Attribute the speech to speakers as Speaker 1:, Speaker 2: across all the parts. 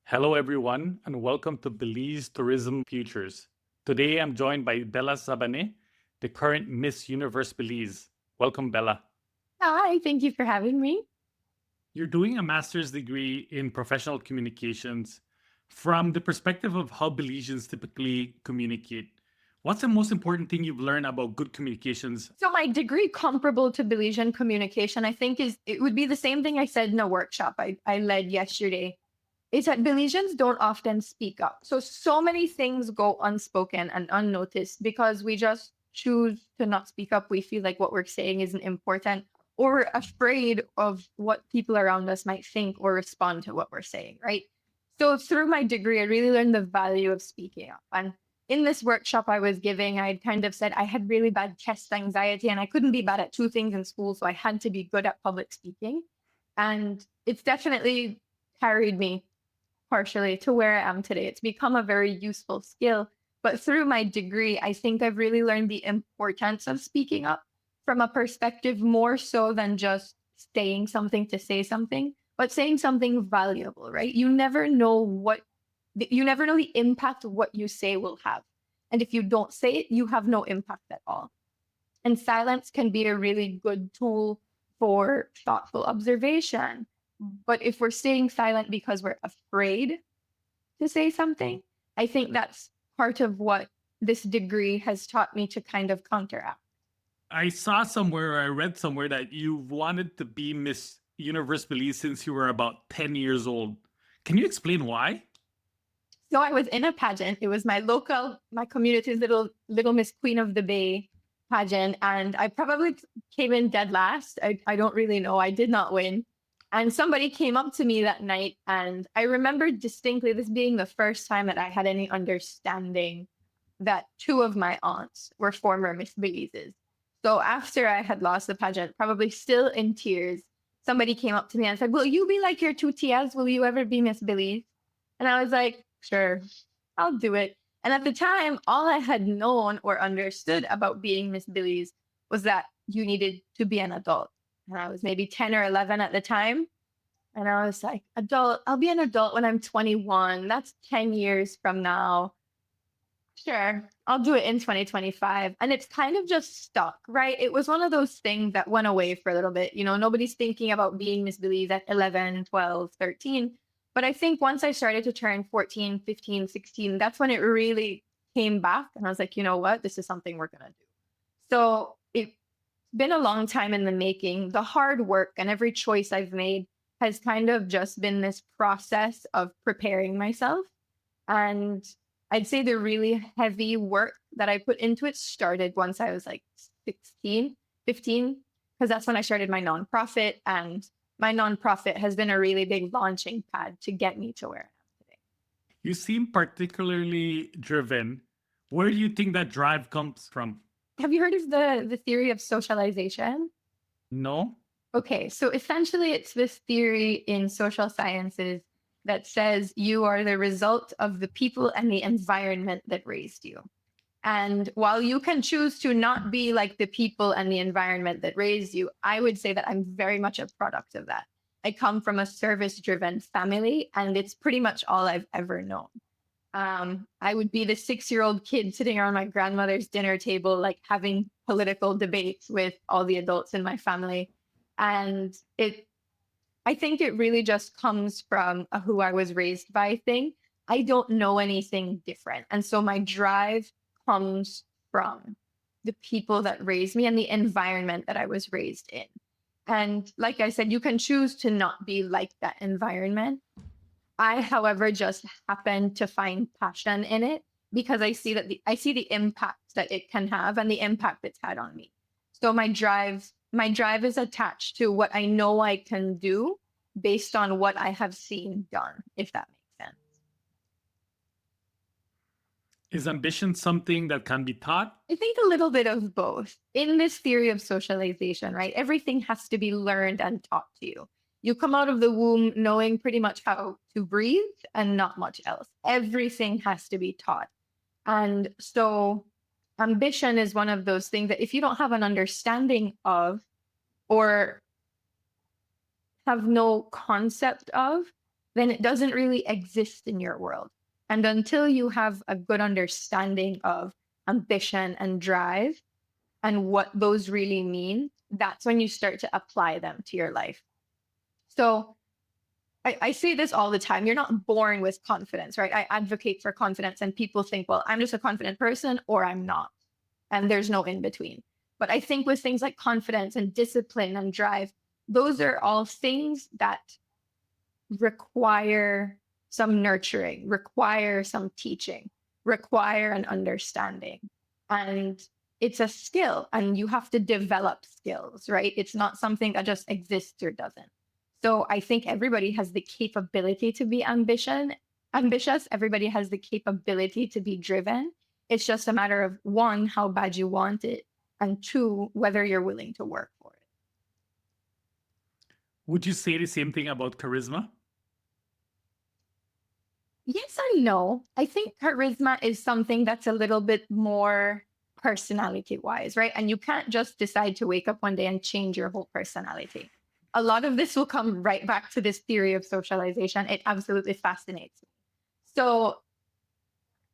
Speaker 1: Hello, everyone, and welcome to Belize Tourism Futures. Today, I'm joined by Bella Zabaneh, the current Miss Universe Belize. Welcome, Bella.
Speaker 2: Hi, thank you for having me.
Speaker 1: You're doing a master's degree in professional communications. From the perspective of how Belizeans typically communicate, what's the most important thing you've learned about good communications?
Speaker 2: So my degree comparable to Belizean communication, I think it would be the same thing I said in a workshop I led yesterday. Is that Belizeans don't often speak up. So many things go unspoken and unnoticed because we just choose to not speak up. We feel like what we're saying isn't important, or we're afraid of what people around us might think or respond to what we're saying, right? So through my degree, I really learned the value of speaking up. And in this workshop I was giving, I kind of said I had really bad test anxiety and I couldn't be bad at two things in school. So I had to be good at public speaking. And it's definitely carried me partially to where I am today. It's become a very useful skill. But through my degree, I think I've really learned the importance of speaking up from a perspective more so than just saying something to say something, but saying something valuable, right? You never know the impact what you say will have. And if you don't say it, you have no impact at all. And silence can be a really good tool for thoughtful observation. But if we're staying silent because we're afraid to say something, I think that's part of what this degree has taught me to kind of counteract.
Speaker 1: I saw somewhere, or I read somewhere that you've wanted to be Miss Universe Belize since you were about 10 years old. Can you explain why?
Speaker 2: So I was in a pageant. It was my community's little Miss Queen of the Bay pageant, and I probably came in dead last. I don't really know. I did not win. And somebody came up to me that night, and I remember distinctly this being the first time that I had any understanding that two of my aunts were former Miss Belizes. So after I had lost the pageant, probably still in tears, somebody came up to me and said, "Will you be like your two tias? Will you ever be Miss Belize?" And I was like, "Sure, I'll do it." And at the time, all I had known or understood about being Miss Belize was that you needed to be an adult. And I was maybe 10 or 11 at the time. And I was like, adult, I'll be an adult when I'm 21. That's 10 years from now. Sure, I'll do it in 2025. And it's kind of just stuck, right? It was one of those things that went away for a little bit. Nobody's thinking about being Miss Belize at 11, 12, 13. But I think once I started to turn 14, 15, 16, that's when it really came back. And I was like, you know what? This is something we're going to do. So it's been a long time in the making. The hard work and every choice I've made has kind of just been this process of preparing myself. And I'd say the really heavy work that I put into it started once I was like 16, 15, because that's when I started my nonprofit. And my nonprofit has been a really big launching pad to get me to where I am today.
Speaker 1: You seem particularly driven. Where do you think that drive comes from?
Speaker 2: Have you heard of the theory of socialization?
Speaker 1: No?
Speaker 2: Okay, so essentially, it's this theory in social sciences that says you are the result of the people and the environment that raised you. And while you can choose to not be like the people and the environment that raised you, I would say that I'm very much a product of that. I come from a service driven family, and it's pretty much all I've ever known. I would be the 6-year-old kid sitting around my grandmother's dinner table, like having political debates with all the adults in my family. And I think it really just comes from a who I was raised by thing. I don't know anything different. And so my drive comes from the people that raised me and the environment that I was raised in. And like I said, you can choose to not be like that environment. I, however, just happen to find passion in it because I see the impact that it can have and the impact it's had on me. So my drive is attached to what I know I can do based on what I have seen done, if that makes sense.
Speaker 1: Is ambition something that can be taught?
Speaker 2: I think a little bit of both. In this theory of socialization, right? Everything has to be learned and taught to you. You come out of the womb knowing pretty much how to breathe and not much else. Everything has to be taught. And so ambition is one of those things that if you don't have an understanding of or have no concept of, then it doesn't really exist in your world. And until you have a good understanding of ambition and drive and what those really mean, that's when you start to apply them to your life. So I say this all the time. You're not born with confidence, right? I advocate for confidence, and people think, well, I'm just a confident person or I'm not. And there's no in between. But I think with things like confidence and discipline and drive, those are all things that require some nurturing, require some teaching, require an understanding. And it's a skill, and you have to develop skills, right? It's not something that just exists or doesn't. So I think everybody has the capability to be ambitious. Everybody has the capability to be driven. It's just a matter of, one, how bad you want it, and two, whether you're willing to work for it.
Speaker 1: Would you say the same thing about charisma?
Speaker 2: Yes and no. I think charisma is something that's a little bit more personality wise, right? And you can't just decide to wake up one day and change your whole personality. A lot of this will come right back to this theory of socialization. It absolutely fascinates me. So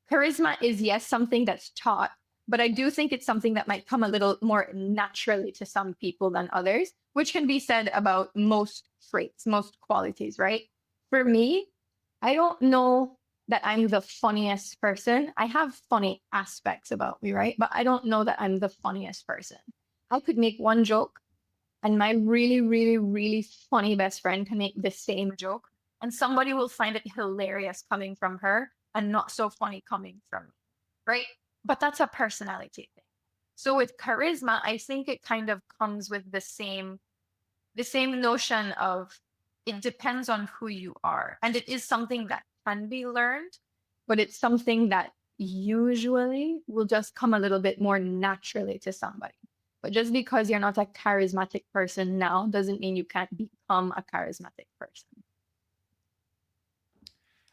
Speaker 2: charisma is, yes, something that's taught, but I do think it's something that might come a little more naturally to some people than others, which can be said about most traits, most qualities, right? For me, I don't know that I'm the funniest person. I have funny aspects about me, right? But I don't know that I'm the funniest person. I could make one joke, and my really, really, really funny best friend can make the same joke, and somebody will find it hilarious coming from her and not so funny coming from me, right? But that's a personality thing. So with charisma, I think it kind of comes with the same notion of, it depends on who you are. And it is something that can be learned, but it's something that usually will just come a little bit more naturally to somebody. But just because you're not a charismatic person now doesn't mean you can't become a charismatic person.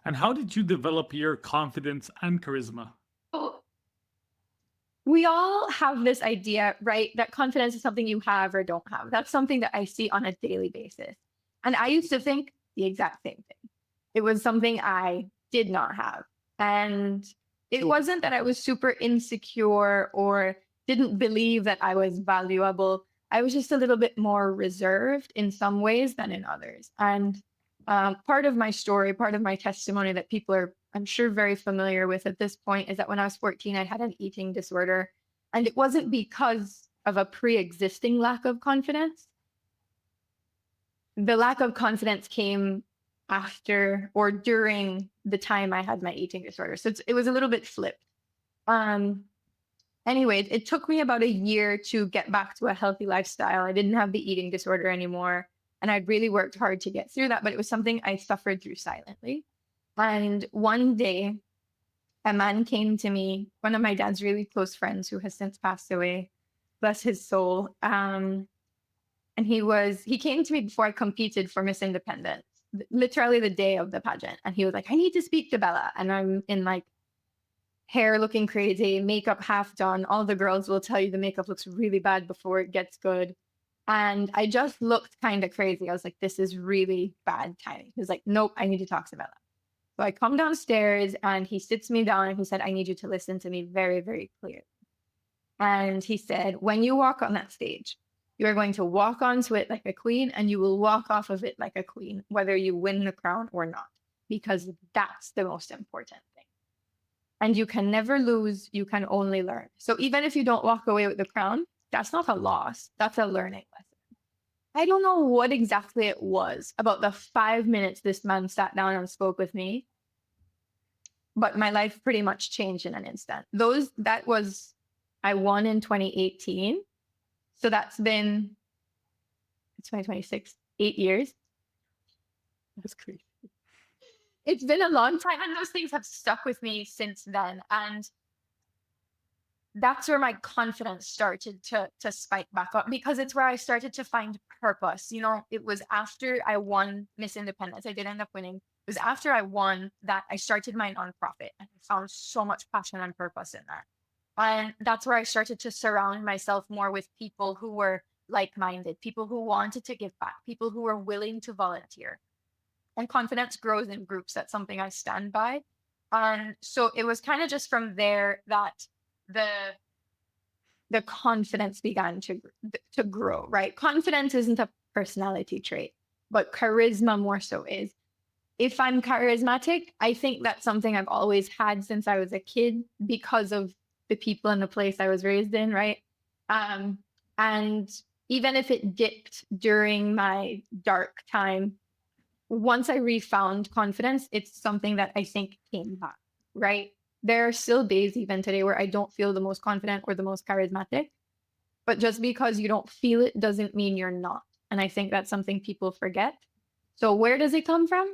Speaker 1: And how did you develop your confidence and charisma?
Speaker 2: So we all have this idea, right, that confidence is something you have or don't have. That's something that I see on a daily basis. And I used to think the exact same thing. It was something I did not have. And it wasn't that I was super insecure or didn't believe that I was valuable. I was just a little bit more reserved in some ways than in others. And part of my story, part of my testimony that people are, I'm sure, very familiar with at this point is that when I was 14, I had an eating disorder. And it wasn't because of a pre-existing lack of confidence. The lack of confidence came after or during the time I had my eating disorder. So it was a little bit flipped. Anyways, it took me about a year to get back to a healthy lifestyle. I didn't have the eating disorder anymore. And I'd really worked hard to get through that, but it was something I suffered through silently. And one day, a man came to me, one of my dad's really close friends who has since passed away, bless his soul. And he came to me before I competed for Miss Independence, literally the day of the pageant. And he was like, I need to speak to Bella. And I'm in like hair looking crazy, makeup half done. All the girls will tell you the makeup looks really bad before it gets good. And I just looked kind of crazy. I was like, this is really bad timing. He was like, nope, I need to talk to Bella. So I come downstairs and he sits me down and he said, I need you to listen to me very, very clearly. And he said, when you walk on that stage, you are going to walk onto it like a queen and you will walk off of it like a queen, whether you win the crown or not, because that's the most important thing. And you can never lose, you can only learn. So even if you don't walk away with the crown, that's not a loss, that's a learning lesson. I don't know what exactly it was about the 5 minutes this man sat down and spoke with me, but my life pretty much changed in an instant. I won in 2018. So that's been, it's 2026, 8 years. That's crazy. It's been a long time, and those things have stuck with me since then. And that's where my confidence started to spike back up, because it's where I started to find purpose. You know, it was after I won Miss Independence. I did end up winning. It was after I won that I started my nonprofit, and I found so much passion and purpose in that. And that's where I started to surround myself more with people who were like-minded, people who wanted to give back, people who were willing to volunteer. And confidence grows in groups. That's something I stand by. And so it was kind of just from there that the confidence began to grow, right? Confidence isn't a personality trait, but charisma more so is. If I'm charismatic, I think that's something I've always had since I was a kid because of the people and the place I was raised in, right? And even if it dipped during my dark time, once I refound confidence, it's something that I think came back, right? There are still days even today where I don't feel the most confident or the most charismatic, but just because you don't feel it doesn't mean you're not. And I think that's something people forget. So where does it come from?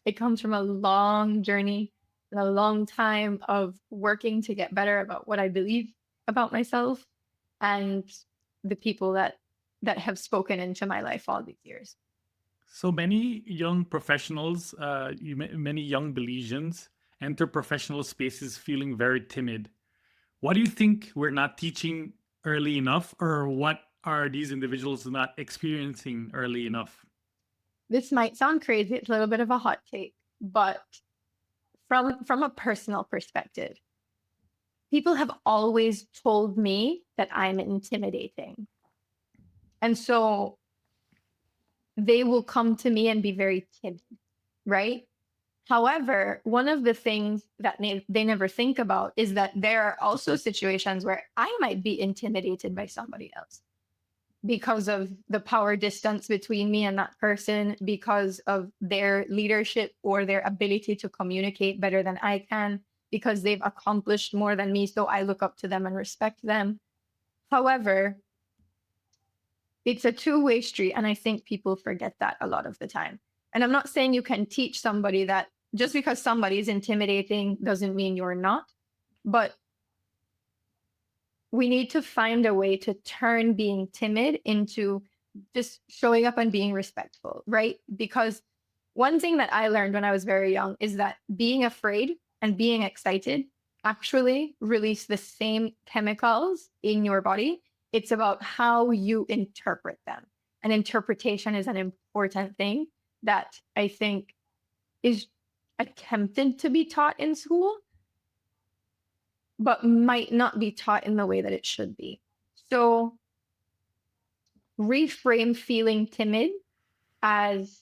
Speaker 2: It comes from a long journey and a long time of working to get better about what I believe about myself and the people that have spoken into my life all these years.
Speaker 1: So many young professionals, many young Belizeans enter professional spaces feeling very timid. What do you think we're not teaching early enough, or what are these individuals not experiencing early enough?
Speaker 2: This might sound crazy. It's a little bit of a hot take, but from a personal perspective, people have always told me that I'm intimidating. And so they will come to me and be very timid, right? However, one of the things that they never think about is that there are also situations where I might be intimidated by somebody else because of the power distance between me and that person, because of their leadership or their ability to communicate better than I can, because they've accomplished more than me. So I look up to them and respect them. However, it's a two-way street. And I think people forget that a lot of the time. And I'm not saying you can teach somebody that just because somebody is intimidating doesn't mean you're not. But we need to find a way to turn being timid into just showing up and being respectful, right? Because one thing that I learned when I was very young is that being afraid and being excited actually release the same chemicals in your body. It's about how you interpret them. And interpretation is an important thing that I think is attempted to be taught in school, but might not be taught in the way that it should be. So reframe feeling timid as,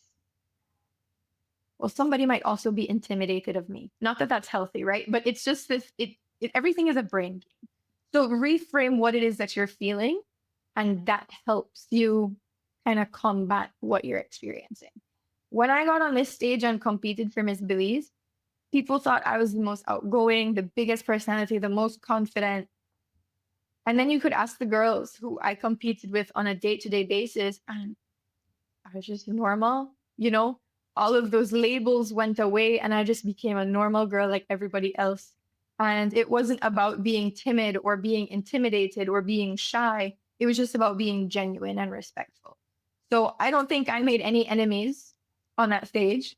Speaker 2: well, somebody might also be intimidated of me. Not that that's healthy, right? But it's just this, everything is a brain game. So reframe what it is that you're feeling, and that helps you kind of combat what you're experiencing. When I got on this stage and competed for Miss Belize, people thought I was the most outgoing, the biggest personality, the most confident. And then you could ask the girls who I competed with on a day-to-day basis, and I was just normal, all of those labels went away and I just became a normal girl like everybody else. And it wasn't about being timid or being intimidated or being shy. It was just about being genuine and respectful. So I don't think I made any enemies on that stage.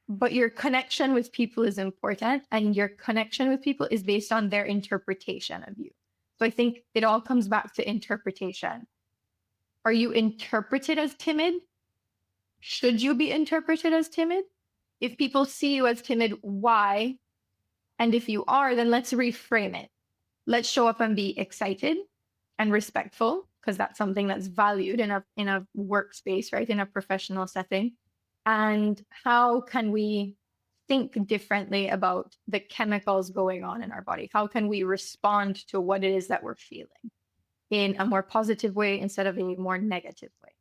Speaker 2: But your connection with people is important, and your connection with people is based on their interpretation of you. So I think it all comes back to interpretation. Are you interpreted as timid? Should you be interpreted as timid? If people see you as timid, why? And if you are, then let's reframe it. Let's show up and be excited and respectful, because that's something that's valued in a workspace, right? In a professional setting. And how can we think differently about the chemicals going on in our body? How can we respond to what it is that we're feeling in a more positive way instead of a more negative way?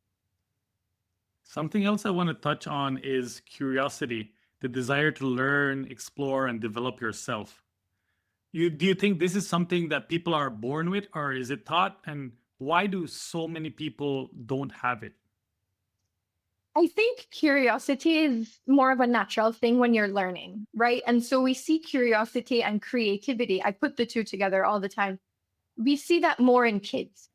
Speaker 1: Something else I want to touch on is curiosity, the desire to learn, explore, and develop yourself. Do you think this is something that people are born with, or is it taught? And why do so many people don't have it?
Speaker 2: I think curiosity is more of a natural thing when you're learning, right? And so we see curiosity and creativity. I put the two together all the time. We see that more in kids.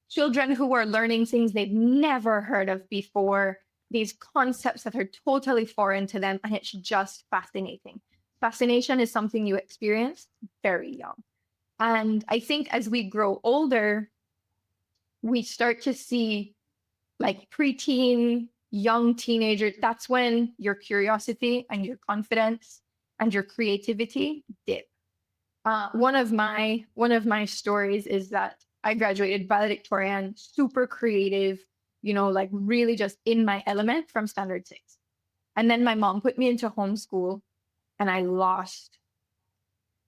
Speaker 2: Children who are learning things they've never heard of before, these concepts that are totally foreign to them, and it's just fascinating. Fascination is something you experience very young. And I think as we grow older, we start to see like preteen, young teenager, that's when your curiosity and your confidence and your creativity dip. One of my stories is that I graduated valedictorian, super creative, like really just in my element from standard 6. And then my mom put me into homeschool and I lost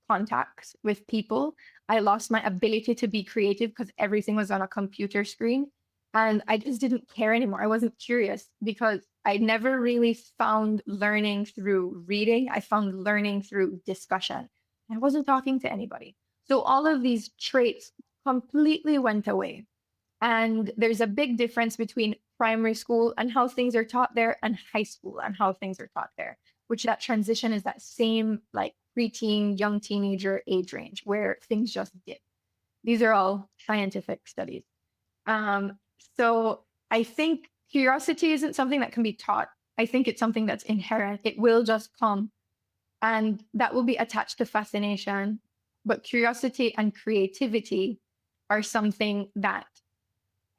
Speaker 2: contacts with people. I lost my ability to be creative because everything was on a computer screen. And I just didn't care anymore. I wasn't curious because I never really found learning through reading. I found learning through discussion. I wasn't talking to anybody. So all of these traits completely went away. And there's a big difference between primary school and how things are taught there and high school and how things are taught there, which that transition is that same like preteen, young teenager age range where things just dip. These are all scientific studies. So I think curiosity isn't something that can be taught. I think it's something that's inherent. It will just come and that will be attached to fascination. But curiosity and creativity are something that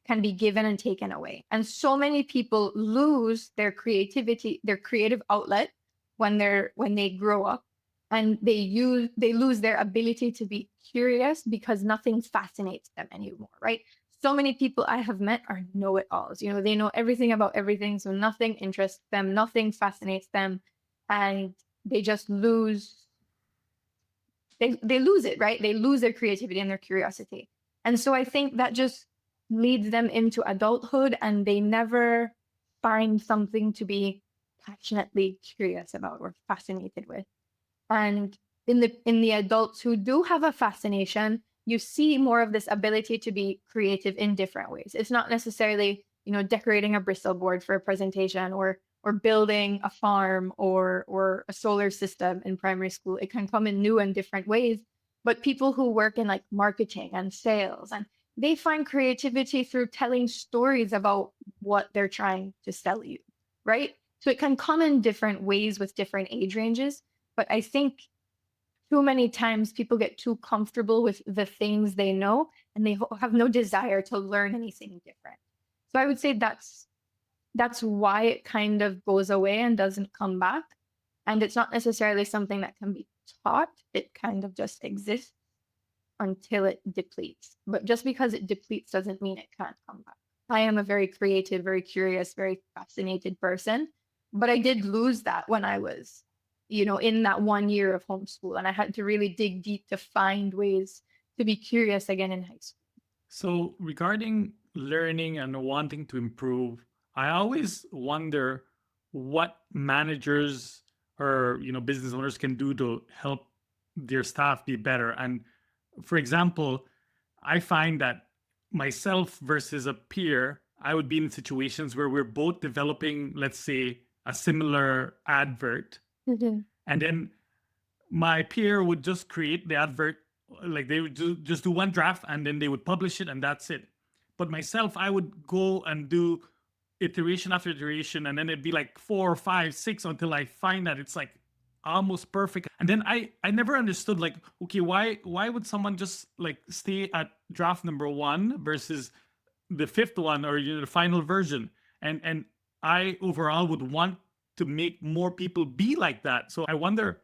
Speaker 2: can be given and taken away. And so many people lose their creativity, their creative outlet when they grow up, and they lose their ability to be curious because nothing fascinates them anymore, right? So many people I have met are know-it-alls. They know everything about everything, so nothing interests them, nothing fascinates them, and they just lose. They lose it, right? They lose their creativity and their curiosity. And so I think that just leads them into adulthood and they never find something to be passionately curious about or fascinated with. And in the adults who do have a fascination, you see more of this ability to be creative in different ways. It's not necessarily, decorating a Bristol board for a presentation or building a farm or a solar system in primary school. It can come in new and different ways. But people who work in like marketing and sales, and they find creativity through telling stories about what they're trying to sell you, right? So it can come in different ways with different age ranges. But I think too many times people get too comfortable with the things they know and they have no desire to learn anything different. So I would say that's why it kind of goes away and doesn't come back. And it's not necessarily something that can be taught. It kind of just exists until it depletes. But just because it depletes doesn't mean it can't come back. I am a very creative, very curious, very fascinated person, but I did lose that when I was, in that 1 year of homeschool, and I had to really dig deep to find ways to be curious again in high school.
Speaker 1: So, regarding learning and wanting to improve, I always wonder what managers or business owners can do to help their staff be better. And for example, I find that myself versus a peer, I would be in situations where we're both developing, let's say, a similar advert,
Speaker 2: Mhm.
Speaker 1: and then my peer would just create the advert, like they would just do one draft and then they would publish it and that's it. But myself, I would go and do iteration after iteration, and then it'd be like 4 or 5, 6 until I find that it's like almost perfect. And then I never understood, like, okay, why would someone just like stay at draft number 1 versus the 5th one, or the final version? And I overall would want to make more people be like that. So I wonder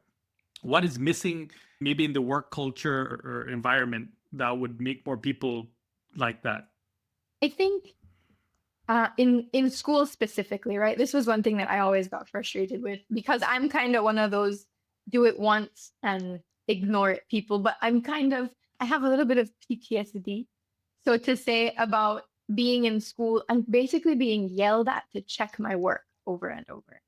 Speaker 1: what is missing maybe in the work culture or environment that would make more people like that.
Speaker 2: I think in school specifically, right? This was one thing that I always got frustrated with because I'm kind of one of those do it once and ignore it people, but I have a little bit of PTSD. So to say about being in school and basically being yelled at to check my work over and over.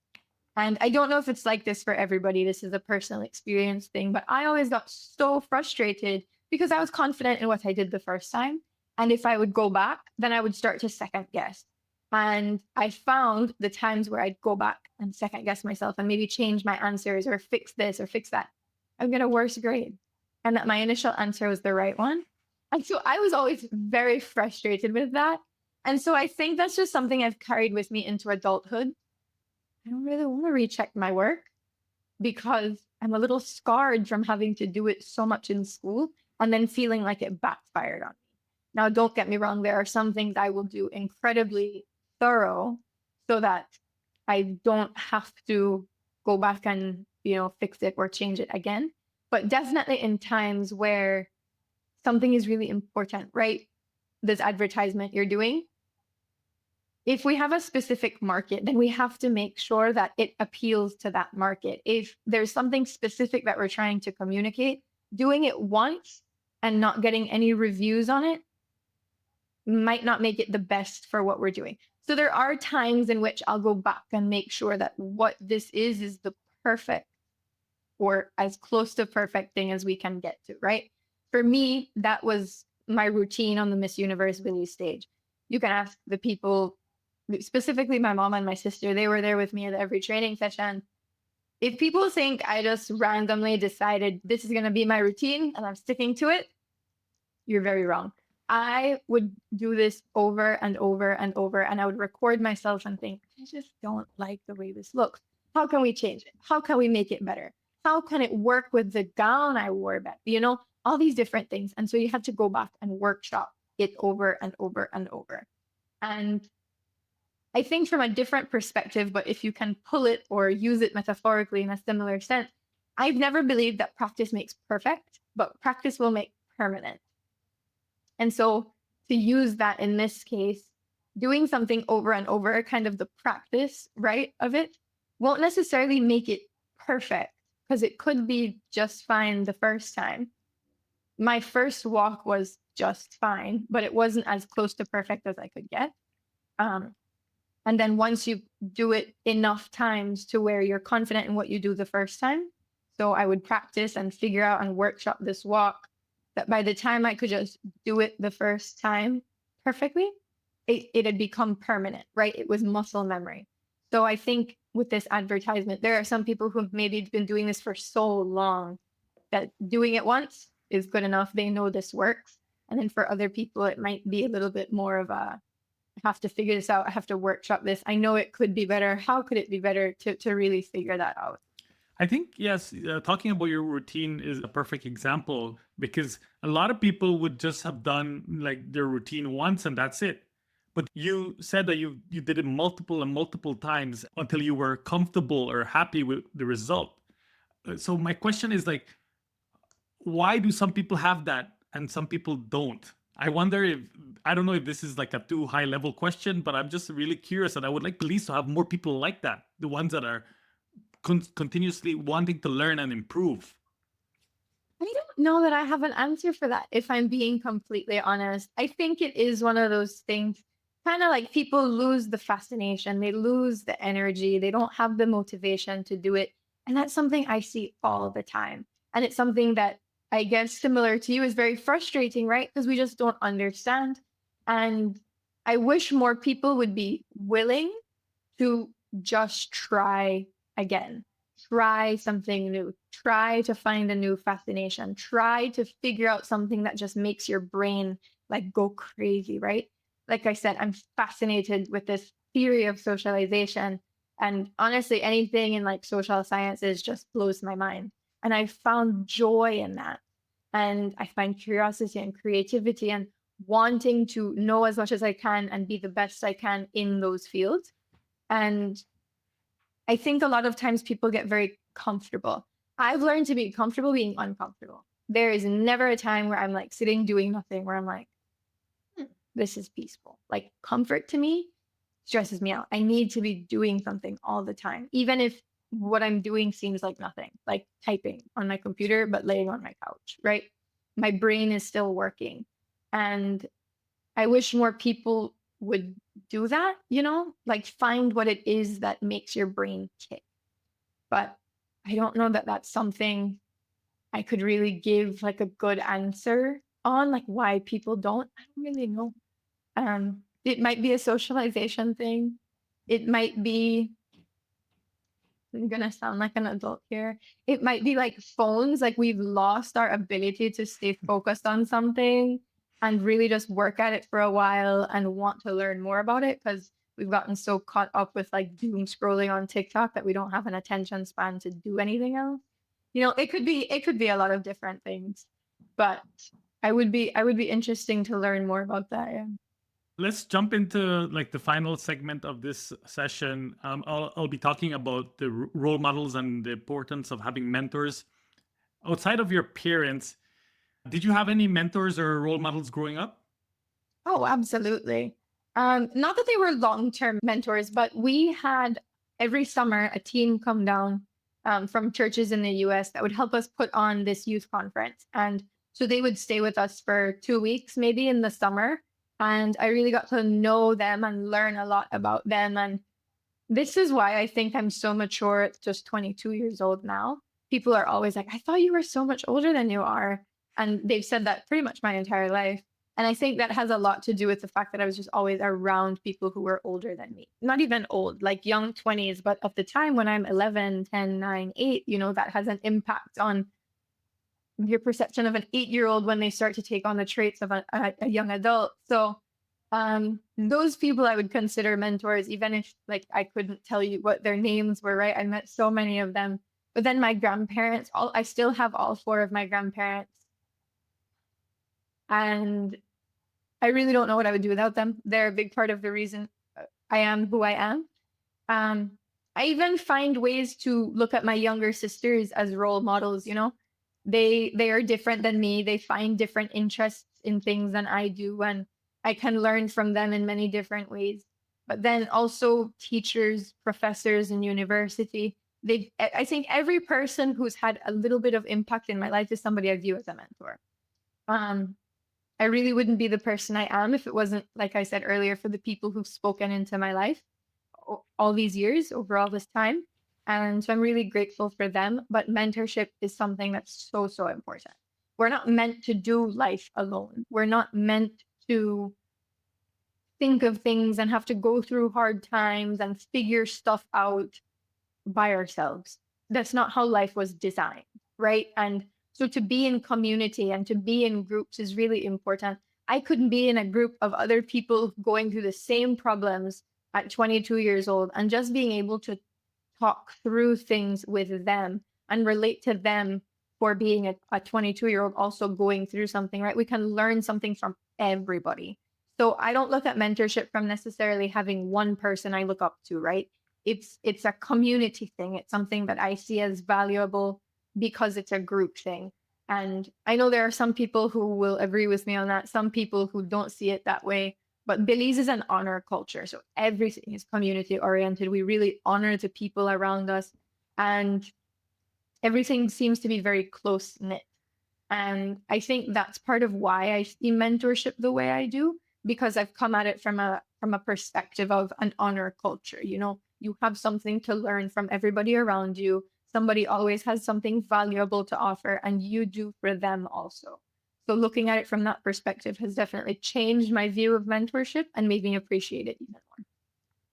Speaker 2: And I don't know if it's like this for everybody. This is a personal experience thing, but I always got so frustrated because I was confident in what I did the first time. And if I would go back, then I would start to second guess. And I found the times where I'd go back and second guess myself and maybe change my answers or fix this or fix that, I would get a worse grade. And that my initial answer was the right one. And so I was always very frustrated with that. And so I think that's just something I've carried with me into adulthood. I don't really want to recheck my work because I'm a little scarred from having to do it so much in school and then feeling like it backfired on me. Now, don't get me wrong, there are some things I will do incredibly thorough so that I don't have to go back and, fix it or change it again. But definitely in times where something is really important, right? This advertisement you're doing, if we have a specific market, then we have to make sure that it appeals to that market. If there's something specific that we're trying to communicate, doing it once and not getting any reviews on it might not make it the best for what we're doing. So there are times in which I'll go back and make sure that what this is the perfect or as close to perfect thing as we can get to, right? For me, that was my routine on the Miss Universe Belize stage. You can ask the people, specifically my mom and my sister, they were there with me at every training session. If people think I just randomly decided this is going to be my routine and I'm sticking to it, you're very wrong. I would do this over and over and over, and I would record myself and think, I just don't like the way this looks. How can we change it? How can we make it better? How can it work with the gown I wore back? All these different things. And so you have to go back and workshop it over and over and over. And I think from a different perspective, but if you can pull it or use it metaphorically in a similar sense, I've never believed that practice makes perfect, but practice will make permanent. And so to use that in this case, doing something over and over, kind of the practice, right, of it, won't necessarily make it perfect because it could be just fine the first time. My first walk was just fine, but it wasn't as close to perfect as I could get. And then once you do it enough times to where you're confident in what you do the first time, so I would practice and figure out and workshop this walk that by the time I could just do it the first time perfectly, it had become permanent, right? It was muscle memory. So I think with this advertisement, there are some people who've maybe been doing this for so long that doing it once is good enough. They know this works. And then for other people, it might be a little bit more of a, I have to figure this out. I have to workshop this. I know it could be better. How could it be better to really figure that out?
Speaker 1: I think, yes, talking about your routine is a perfect example because a lot of people would just have done like their routine once and that's it. But you said that you did it multiple and multiple times until you were comfortable or happy with the result. So my question is like, why do some people have that and some people don't? I wonder if, I don't know if this is like a too high level question, but I'm just really curious and I would like Belize to have more people like that, the ones that are continuously wanting to learn and improve.
Speaker 2: I don't know that I have an answer for that, if I'm being completely honest. I think it is one of those things, kind of like people lose the fascination, they lose the energy, they don't have the motivation to do it. And that's something I see all the time. And it's something that I guess similar to you is very frustrating, right? Because we just don't understand. And I wish more people would be willing to just try again. Try something new. Try to find a new fascination. Try to figure out something that just makes your brain like go crazy, right? Like I said, I'm fascinated with this theory of socialization. And honestly, anything in like social sciences just blows my mind. And I found joy in that. And I find curiosity and creativity and wanting to know as much as I can and be the best I can in those fields. And I think a lot of times people get very comfortable. I've learned to be comfortable being uncomfortable. There is never a time where I'm like sitting doing nothing, where I'm like, this is peaceful. Like comfort to me stresses me out. I need to be doing something all the time, even if what I'm doing seems like nothing, like typing on my computer, but laying on my couch, right? My brain is still working. And I wish more people would do that, like find what it is that makes your brain tick. But I don't know that that's something I could really give like a good answer on, like why people don't. I don't really know. It might be a socialization thing. It might be, I'm gonna sound like an adult here. It might be like phones, like we've lost our ability to stay focused on something and really just work at it for a while and want to learn more about it because we've gotten so caught up with like doom scrolling on TikTok that we don't have an attention span to do anything else. It could be a lot of different things, but I would be interesting to learn more about that. Yeah.
Speaker 1: Let's jump into like the final segment of this session. I'll be talking about the role models and the importance of having mentors. Outside of your parents, did you have any mentors or role models growing up?
Speaker 2: Oh, absolutely. Not that they were long-term mentors, but we had every summer a team come down from churches in the US that would help us put on this youth conference. And so they would stay with us for 2 weeks, maybe in the summer. And I really got to know them and learn a lot about them. And this is why I think I'm so mature at just 22 years old now. People are always like, I thought you were so much older than you are. And they've said that pretty much my entire life. And I think that has a lot to do with the fact that I was just always around people who were older than me. Not even old, like young 20s, but of the time when I'm 11, 10, 9, 8, that has an impact on your perception of an 8-year-old when they start to take on the traits of a young adult. So those people I would consider mentors, even if like I couldn't tell you what their names were, right? I met so many of them. But then my grandparents, I still have all four of my grandparents. And I really don't know what I would do without them. They're a big part of the reason I am who I am. I even find ways to look at my younger sisters as role models, They are different than me. They find different interests in things than I do, and I can learn from them in many different ways. But then also teachers, professors in university, I think every person who's had a little bit of impact in my life is somebody I view as a mentor. Um, I really wouldn't be the person I am if it wasn't, like I said earlier, for the people who've spoken into my life all these years, over all this time. And so I'm really grateful for them. But mentorship is something that's so, so important. We're not meant to do life alone. We're not meant to think of things and have to go through hard times and figure stuff out by ourselves. That's not how life was designed, right? And so to be in community and to be in groups is really important. I couldn't be in a group of other people going through the same problems at 22 years old and just being able to talk through things with them and relate to them for being a 22-year-old also going through something, right? We can learn something from everybody. So I don't look at mentorship from necessarily having one person I look up to, right? It's a community thing. It's something that I see as valuable because it's a group thing. And I know there are some people who will agree with me on that, some people who don't see it that way. But Belize is an honor culture. So everything is community oriented. We really honor the people around us. And everything seems to be very close knit. And I think that's part of why I see mentorship the way I do, because I've come at it from a perspective of an honor culture. You have something to learn from everybody around you. Somebody always has something valuable to offer, and you do for them also. So looking at it from that perspective has definitely changed my view of mentorship and made me appreciate it even more.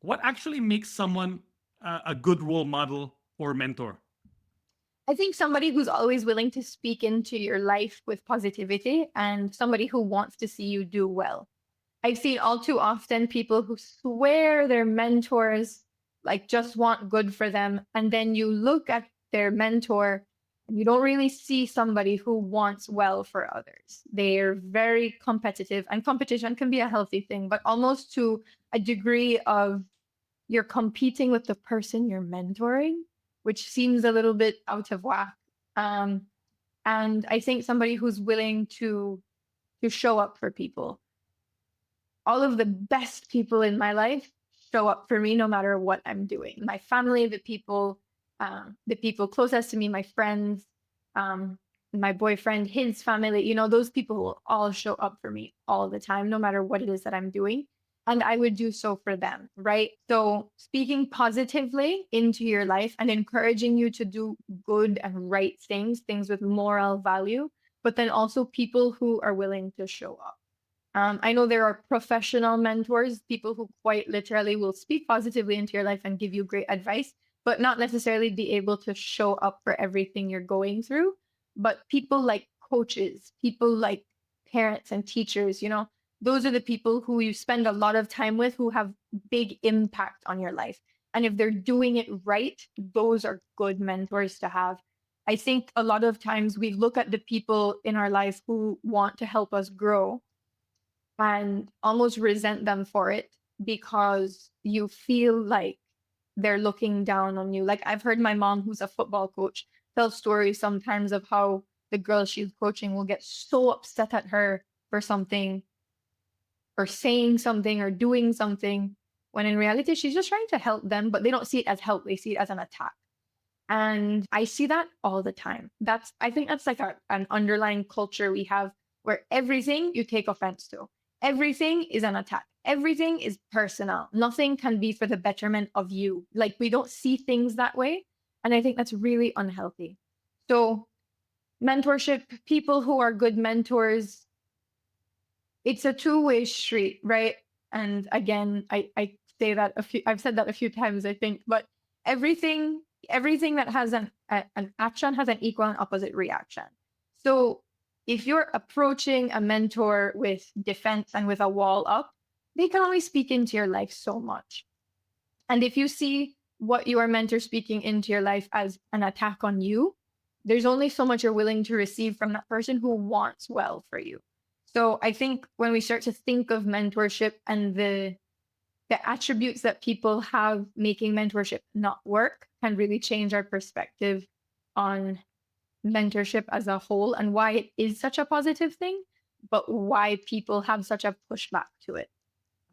Speaker 1: What actually makes someone a good role model or mentor?
Speaker 2: I think somebody who's always willing to speak into your life with positivity and somebody who wants to see you do well. I've seen all too often people who swear they're mentors, like just want good for them. And then you look at their mentor and you don't really see somebody who wants well for others. They're very competitive, and competition can be a healthy thing, but almost to a degree of you're competing with the person you're mentoring, which seems a little bit out of whack. And I think somebody who's willing to show up for people. All of the best people in my life show up for me no matter what I'm doing. My family, the people closest to me, my friends, my boyfriend, his family, those people will all show up for me all the time, no matter what it is that I'm doing. And I would do so for them, right? So speaking positively into your life and encouraging you to do good and right things with moral value, but then also people who are willing to show up. I know there are professional mentors, people who quite literally will speak positively into your life and give you great advice, but not necessarily be able to show up for everything you're going through. But people like coaches, people like parents and teachers, those are the people who you spend a lot of time with who have big impact on your life. And if they're doing it right, those are good mentors to have. I think a lot of times we look at the people in our life who want to help us grow, and almost resent them for it because you feel like they're looking down on you. Like I've heard my mom, who's a football coach, tell stories sometimes of how the girl she's coaching will get so upset at her for something or saying something or doing something when in reality she's just trying to help them, but they don't see it as help, they see it as an attack. And I see that all the time. I think that's like an underlying culture we have where everything you take offense to, everything is an attack, everything is personal, nothing can be for the betterment of you. Like we don't see things that way, and I think that's really unhealthy. So mentorship, people who are good mentors, it's a two-way street, right? And again, I say that I've said that a few times, I think, but everything that has an action has an equal and opposite reaction. So if you're approaching a mentor with defense and with a wall up, they can only speak into your life so much. And if you see what your mentor speaking into your life as an attack on you, there's only so much you're willing to receive from that person who wants well for you. So I think when we start to think of mentorship and the attributes that people have making mentorship not work can really change our perspective on mentorship as a whole and why it is such a positive thing, but why people have such a pushback to it.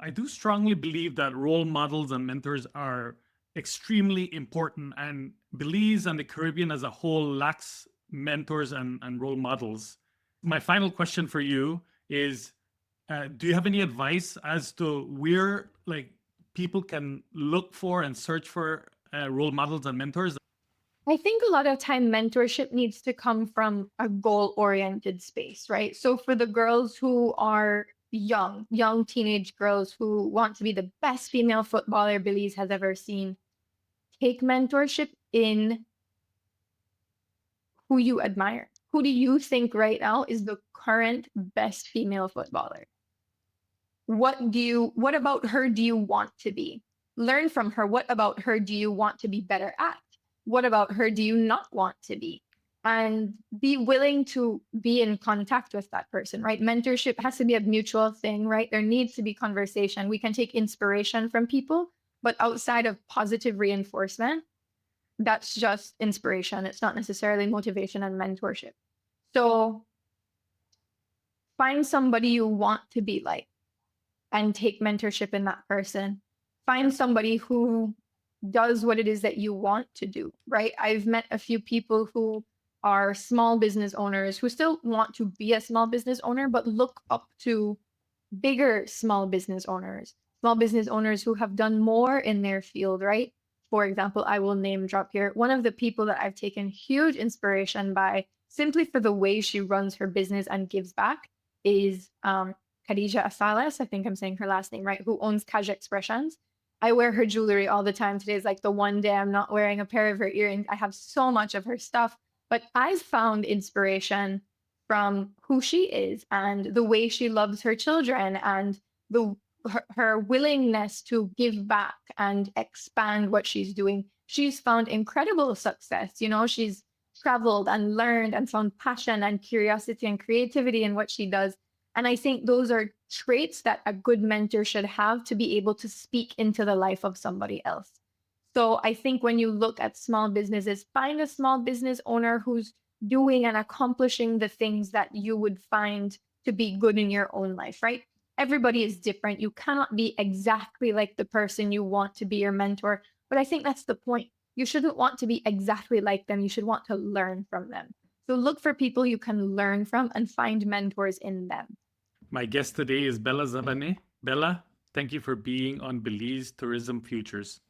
Speaker 1: I do strongly believe that role models and mentors are extremely important, and Belize and the Caribbean as a whole lacks mentors and role models. My final question for you is, do you have any advice as to where like people can look for and search for role models and mentors?
Speaker 2: I think a lot of time mentorship needs to come from a goal-oriented space, right? So for the girls who are young teenage girls who want to be the best female footballer Belize has ever seen, take mentorship in who you admire. Who do you think right now is the current best female footballer? What about her do you want to be? Learn from her. What about her do you want to be better at? What about her do you not want to be? And be willing to be in contact with that person, right? Mentorship has to be a mutual thing, right? There needs to be conversation. We can take inspiration from people, but outside of positive reinforcement, that's just inspiration. It's not necessarily motivation and mentorship. So find somebody you want to be like and take mentorship in that person. Find somebody who does what it is that you want to do, right? I've met a few people who are small business owners who still want to be a small business owner, but look up to bigger small business owners who have done more in their field, right? For example, I will name drop here. One of the people that I've taken huge inspiration by simply for the way she runs her business and gives back is Khadija Asales, I think I'm saying her last name right, who owns Kaj Expressions. I wear her jewelry all the time. Today's like the one day I'm not wearing a pair of her earrings. I have so much of her stuff, but I've found inspiration from who she is and the way she loves her children and her willingness to give back and expand what she's doing. She's found incredible success. You know, she's traveled and learned and found passion and curiosity and creativity in what she does. And I think those are traits that a good mentor should have to be able to speak into the life of somebody else. So I think when you look at small businesses, find a small business owner who's doing and accomplishing the things that you would find to be good in your own life, right? Everybody is different. You cannot be exactly like the person you want to be your mentor. But I think that's the point. You shouldn't want to be exactly like them. You should want to learn from them. So look for people you can learn from and find mentors in them.
Speaker 1: My guest today is Bella Zabaneh. Bella, thank you for being on Belize Tourism Futures.